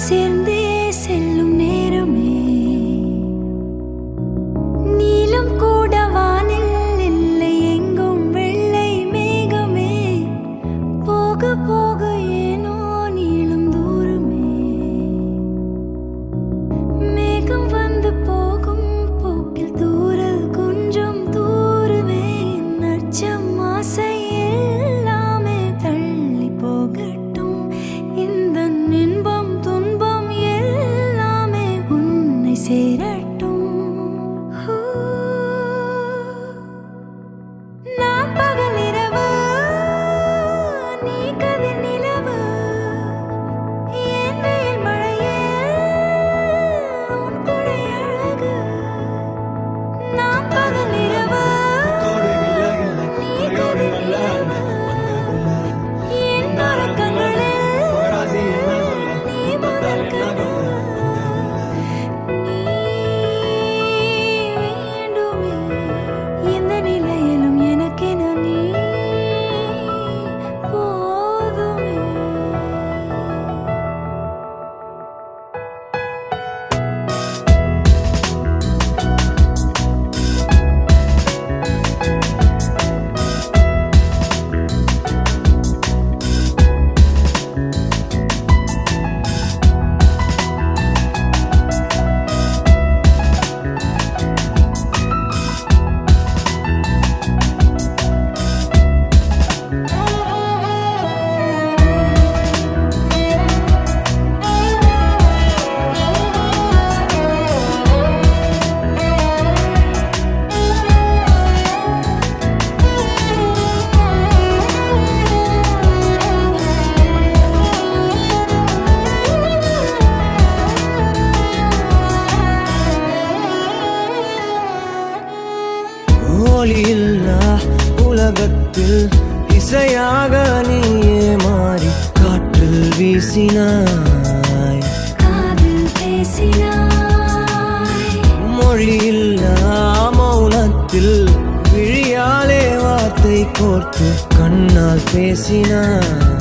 சேர்ந்தே செல்லும் நேரமே நீலம் கூட வானில் இல்லை எங்கும் வெள்ளை மேகமே போக போக ஏனோ நீளும் தூரமே மேகம் வந்து போகும் போக்கில் தூரல் கொஞ்சம் தூரமே நச்சம் ஆசை எல்லாமே தள்ளி போகட்டும் இந்த இன்பம் துன்பம் எல்லாமே உன்னை சேரட்டும் நான் பகல் இரவு நீ கதிர் நிலவு என் வெயில் மழையே உன் கொடை அழகு நான் பகல் இரவு நீ கதிர் நிலவு என் மறக்கங்களில் நீ முதல் கனவு நீ வேண்டுமே எந்த நிலையிலும் எனக்கென நீ போதுமே ஒளியில்லா உலகத்தில் இசையாக நீயே மாறி காற்றில் வீசினாய் காதில் பேசினாய் மொழியில்லா மௌனத்தில் விழியாலே வார்த்தை கோர்த்து கண்ணால் பேசினாய்